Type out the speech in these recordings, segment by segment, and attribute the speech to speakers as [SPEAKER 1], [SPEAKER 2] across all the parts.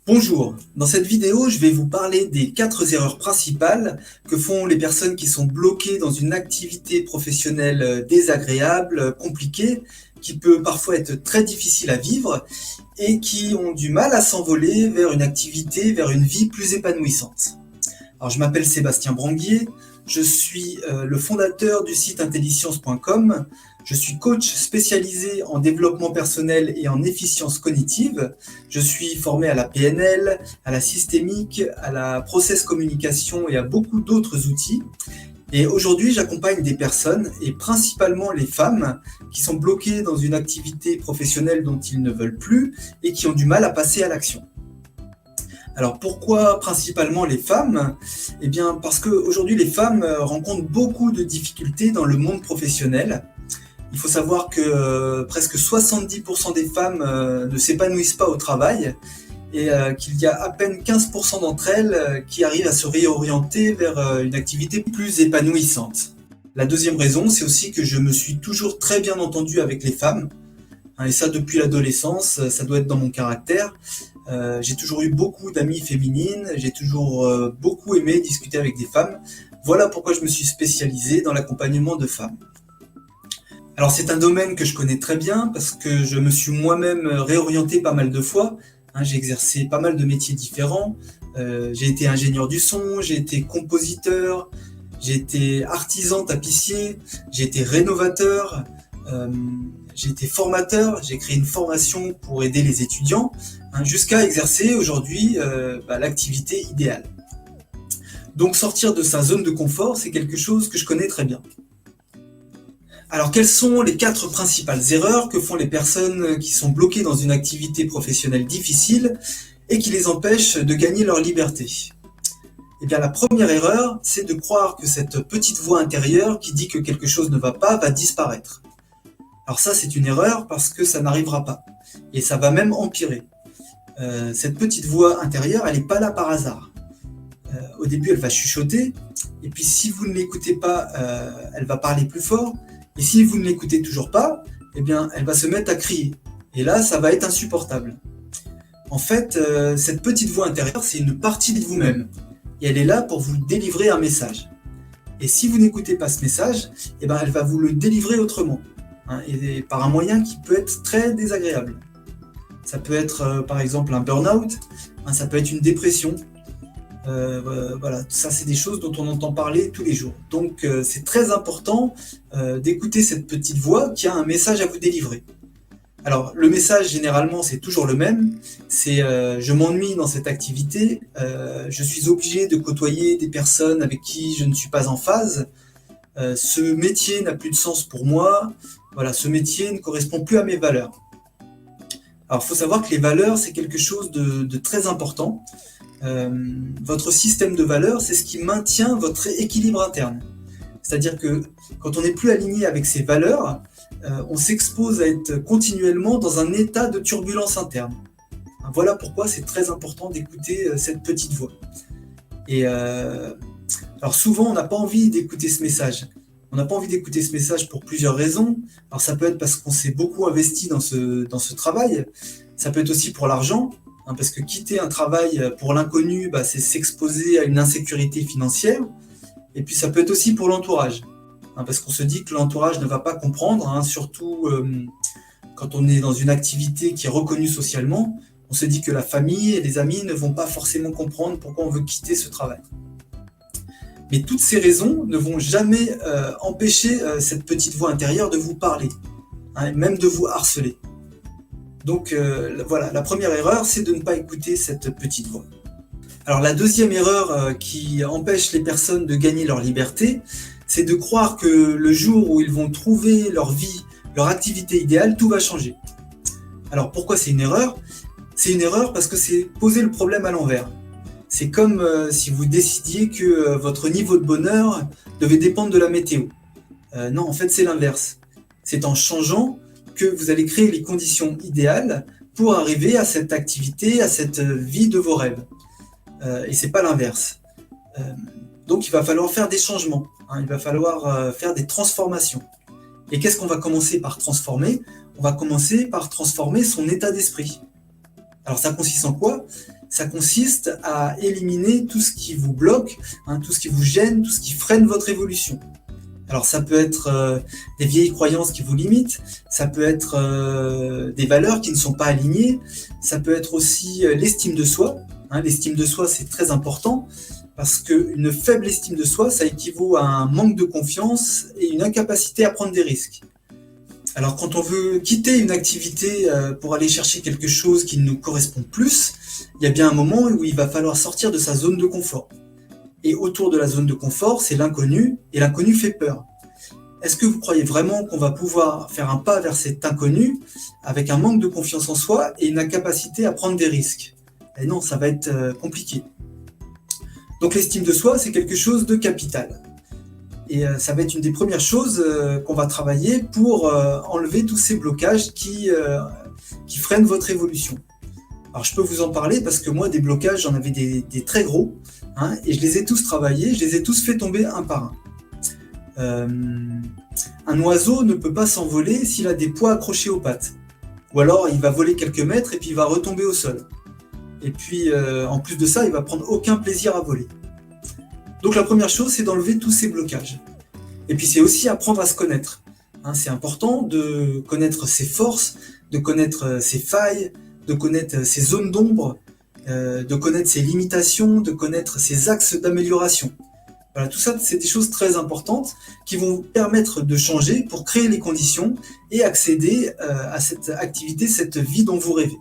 [SPEAKER 1] Bonjour, dans cette vidéo, je vais vous parler des 4 erreurs principales que font les personnes qui sont bloquées dans une activité professionnelle désagréable, compliquée, qui peut parfois être très difficile à vivre et qui ont du mal à s'envoler vers une activité, vers une vie plus épanouissante. Alors, je m'appelle Sébastien Branguier, je suis le fondateur du site intelliscience.com. Je suis coach spécialisé en développement personnel et en efficience cognitive. Je suis formé à la PNL, à la systémique, à la process communication et à beaucoup d'autres outils. Et aujourd'hui, j'accompagne des personnes, et principalement les femmes, qui sont bloquées dans une activité professionnelle dont ils ne veulent plus et qui ont du mal à passer à l'action. Alors pourquoi principalement les femmes ? Eh bien parce qu'aujourd'hui les femmes rencontrent beaucoup de difficultés dans le monde professionnel. Il faut savoir que presque 70% des femmes ne s'épanouissent pas au travail et qu'il y a à peine 15% d'entre elles qui arrivent à se réorienter vers une activité plus épanouissante. La deuxième raison, c'est aussi que je me suis toujours très bien entendu avec les femmes, et ça depuis l'adolescence, ça doit être dans mon caractère. J'ai toujours eu beaucoup d'amies féminines, j'ai toujours beaucoup aimé discuter avec des femmes. Voilà pourquoi je me suis spécialisé dans l'accompagnement de femmes. Alors c'est un domaine que je connais très bien parce que je me suis moi-même réorienté pas mal de fois. J'ai exercé pas mal de métiers différents. J'ai été ingénieur du son, j'ai été compositeur, j'ai été artisan tapissier, j'ai été rénovateur, j'ai été formateur, j'ai créé une formation pour aider les étudiants, jusqu'à exercer aujourd'hui l'activité idéale. Donc sortir de sa zone de confort, c'est quelque chose que je connais très bien. Alors quelles sont les 4 principales erreurs que font les personnes qui sont bloquées dans une activité professionnelle difficile et qui les empêchent de gagner leur liberté ? Eh bien la première erreur, c'est de croire que cette petite voix intérieure qui dit que quelque chose ne va pas va disparaître. Alors ça c'est une erreur parce que ça n'arrivera pas et ça va même empirer. Cette petite voix intérieure, elle n'est pas là par hasard. Au début elle va chuchoter et puis si vous ne l'écoutez pas, elle va parler plus fort. Et si vous ne l'écoutez toujours pas, eh bien, elle va se mettre à crier. Et là, ça va être insupportable. En fait, cette petite voix intérieure, c'est une partie de vous-même. Et elle est là pour vous délivrer un message. Et si vous n'écoutez pas ce message, eh bien, elle va vous le délivrer autrement. Et par un moyen qui peut être très désagréable. Ça peut être, par exemple, un burn-out. Ça peut être une dépression. Voilà, ça c'est des choses dont on entend parler tous les jours. Donc c'est très important d'écouter cette petite voix qui a un message à vous délivrer. Alors le message généralement c'est toujours le même, c'est je m'ennuie dans cette activité, je suis obligé de côtoyer des personnes avec qui je ne suis pas en phase, ce métier n'a plus de sens pour moi, voilà, ce métier ne correspond plus à mes valeurs. Alors il faut savoir que les valeurs c'est quelque chose de très important. Votre système de valeurs, c'est ce qui maintient votre équilibre interne. C'est-à-dire que quand on n'est plus aligné avec ses valeurs, on s'expose à être continuellement dans un état de turbulence interne. Voilà pourquoi c'est très important d'écouter cette petite voix. Et alors souvent, on n'a pas envie d'écouter ce message. On n'a pas envie d'écouter ce message pour plusieurs raisons. Alors ça peut être parce qu'on s'est beaucoup investi dans ce travail. Ça peut être aussi pour l'argent. Parce que quitter un travail pour l'inconnu, c'est s'exposer à une insécurité financière. Et puis ça peut être aussi pour l'entourage. Parce qu'on se dit que l'entourage ne va pas comprendre, surtout quand on est dans une activité qui est reconnue socialement. On se dit que la famille et les amis ne vont pas forcément comprendre pourquoi on veut quitter ce travail. Mais toutes ces raisons ne vont jamais empêcher cette petite voix intérieure de vous parler, même de vous harceler. Donc voilà, la première erreur, c'est de ne pas écouter cette petite voix. Alors la deuxième erreur qui empêche les personnes de gagner leur liberté, c'est de croire que le jour où ils vont trouver leur vie, leur activité idéale, tout va changer. Alors pourquoi c'est une erreur ? C'est une erreur parce que c'est poser le problème à l'envers. C'est comme si vous décidiez que votre niveau de bonheur devait dépendre de la météo. Non, en fait c'est l'inverse. C'est en changeant que vous allez créer les conditions idéales pour arriver à cette activité, à cette vie de vos rêves. Et c'est pas l'inverse. Donc il va falloir faire des changements, il va falloir faire des transformations. Et qu'est-ce qu'on va commencer par transformer ? On va commencer par transformer son état d'esprit. Alors ça consiste en quoi ? ça consiste à éliminer tout ce qui vous bloque, tout ce qui vous gêne, tout ce qui freine votre évolution. Alors ça peut être des vieilles croyances qui vous limitent, ça peut être des valeurs qui ne sont pas alignées, ça peut être aussi l'estime de soi. L'estime de soi, c'est très important parce qu'une faible estime de soi, ça équivaut à un manque de confiance et une incapacité à prendre des risques. Alors quand on veut quitter une activité pour aller chercher quelque chose qui nous correspond plus, il y a bien un moment où il va falloir sortir de sa zone de confort. Et autour de la zone de confort, c'est l'inconnu, et l'inconnu fait peur. Est-ce que vous croyez vraiment qu'on va pouvoir faire un pas vers cet inconnu avec un manque de confiance en soi et une incapacité à prendre des risques? Et non, ça va être compliqué. Donc l'estime de soi, c'est quelque chose de capital. Et ça va être une des premières choses qu'on va travailler pour enlever tous ces blocages qui freinent votre évolution. Alors je peux vous en parler parce que moi, des blocages, j'en avais des très gros, et je les ai tous travaillés, je les ai tous fait tomber un par un. Un oiseau ne peut pas s'envoler s'il a des poids accrochés aux pattes. Ou alors il va voler quelques mètres et puis il va retomber au sol. Et puis en plus de ça, il va prendre aucun plaisir à voler. Donc la première chose, c'est d'enlever tous ces blocages. Et puis c'est aussi apprendre à se connaître. C'est important de connaître ses forces, de connaître ses failles, de connaître ses zones d'ombre, de connaître ses limitations, de connaître ses axes d'amélioration. Voilà, tout ça, c'est des choses très importantes qui vont permettre de changer pour créer les conditions et accéder à cette activité, cette vie dont vous rêvez.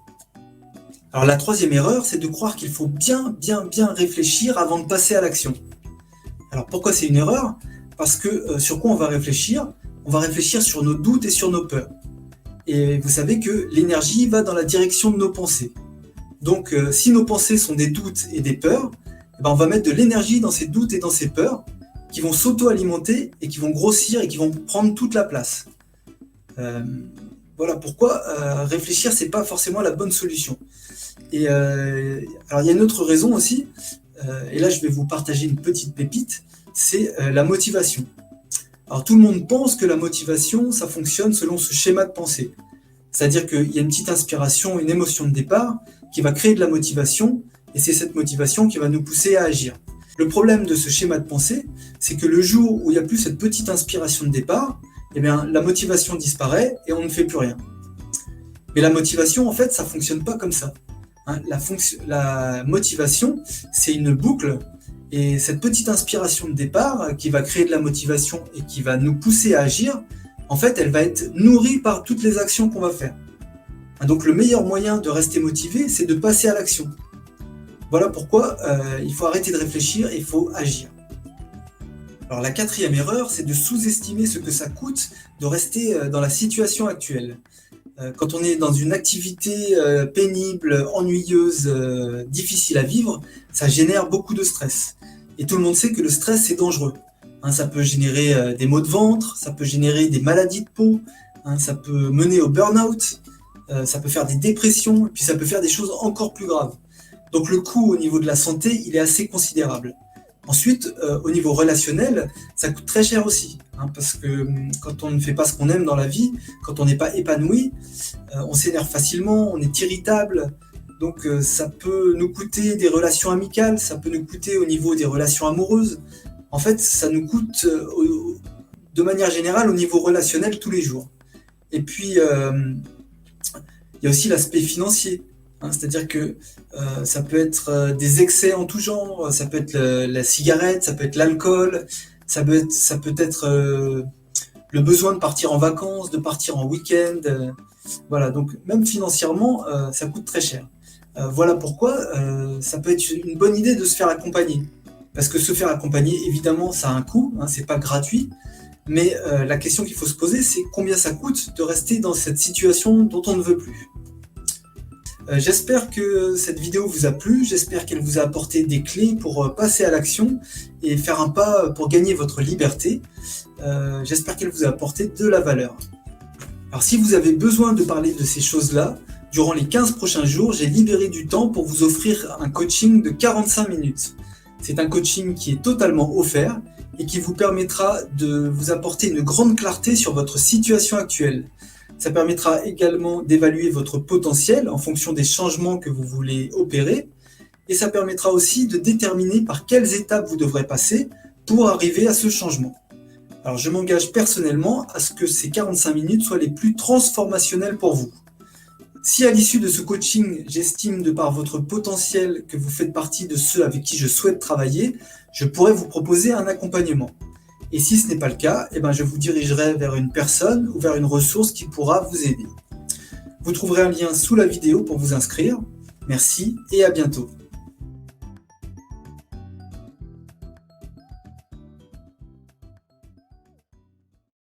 [SPEAKER 1] Alors la troisième erreur, c'est de croire qu'il faut bien réfléchir avant de passer à l'action. Alors pourquoi c'est une erreur? Parce que sur quoi on va réfléchir? On va réfléchir sur nos doutes et sur nos peurs. Et vous savez que l'énergie va dans la direction de nos pensées. Donc si nos pensées sont des doutes et des peurs, on va mettre de l'énergie dans ces doutes et dans ces peurs qui vont s'auto-alimenter et qui vont grossir et qui vont prendre toute la place. Voilà pourquoi réfléchir, c'est pas forcément la bonne solution. Et alors il y a une autre raison aussi, et là je vais vous partager une petite pépite, c'est la motivation. Alors tout le monde pense que la motivation, ça fonctionne selon ce schéma de pensée. C'est-à-dire qu'il y a une petite inspiration, une émotion de départ qui va créer de la motivation, et c'est cette motivation qui va nous pousser à agir. Le problème de ce schéma de pensée, c'est que le jour où il n'y a plus cette petite inspiration de départ, eh bien, la motivation disparaît et on ne fait plus rien. Mais la motivation, en fait, ça ne fonctionne pas comme ça. La motivation, c'est une boucle, et cette petite inspiration de départ qui va créer de la motivation et qui va nous pousser à agir, en fait, elle va être nourrie par toutes les actions qu'on va faire. Donc le meilleur moyen de rester motivé, c'est de passer à l'action. Voilà pourquoi il faut arrêter de réfléchir et il faut agir. Alors la quatrième erreur, c'est de sous-estimer ce que ça coûte de rester dans la situation actuelle. Quand on est dans une activité pénible, ennuyeuse, difficile à vivre, ça génère beaucoup de stress. Et tout le monde sait que le stress, c'est dangereux. Ça peut générer des maux de ventre, ça peut générer des maladies de peau, ça peut mener au burn-out, ça peut faire des dépressions, et puis ça peut faire des choses encore plus graves. Donc le coût au niveau de la santé, il est assez considérable. Ensuite, au niveau relationnel, ça coûte très cher aussi, parce que quand on ne fait pas ce qu'on aime dans la vie, quand on n'est pas épanoui, on s'énerve facilement, on est irritable, donc ça peut nous coûter des relations amicales, ça peut nous coûter au niveau des relations amoureuses. En fait, ça nous coûte de manière générale au niveau relationnel tous les jours. Et puis, il y a aussi l'aspect financier. C'est-à-dire que ça peut être des excès en tout genre, ça peut être la cigarette, ça peut être l'alcool, ça peut être le besoin de partir en vacances, de partir en week-end. Voilà, donc même financièrement, ça coûte très cher. Voilà pourquoi ça peut être une bonne idée de se faire accompagner. Parce que se faire accompagner, évidemment, ça a un coût, c'est pas gratuit. Mais la question qu'il faut se poser, c'est combien ça coûte de rester dans cette situation dont on ne veut plus. J'espère que cette vidéo vous a plu, j'espère qu'elle vous a apporté des clés pour passer à l'action et faire un pas pour gagner votre liberté. J'espère qu'elle vous a apporté de la valeur. Alors si vous avez besoin de parler de ces choses-là, durant les 15 prochains jours, j'ai libéré du temps pour vous offrir un coaching de 45 minutes. C'est un coaching qui est totalement offert et qui vous permettra de vous apporter une grande clarté sur votre situation actuelle. Ça permettra également d'évaluer votre potentiel en fonction des changements que vous voulez opérer. et ça permettra aussi de déterminer par quelles étapes vous devrez passer pour arriver à ce changement. Alors je m'engage personnellement à ce que ces 45 minutes soient les plus transformationnelles pour vous. Si à l'issue de ce coaching, j'estime de par votre potentiel que vous faites partie de ceux avec qui je souhaite travailler, je pourrais vous proposer un accompagnement. Et si ce n'est pas le cas, je vous dirigerai vers une personne ou vers une ressource qui pourra vous aider. Vous trouverez un lien sous la vidéo pour vous inscrire. Merci et à bientôt.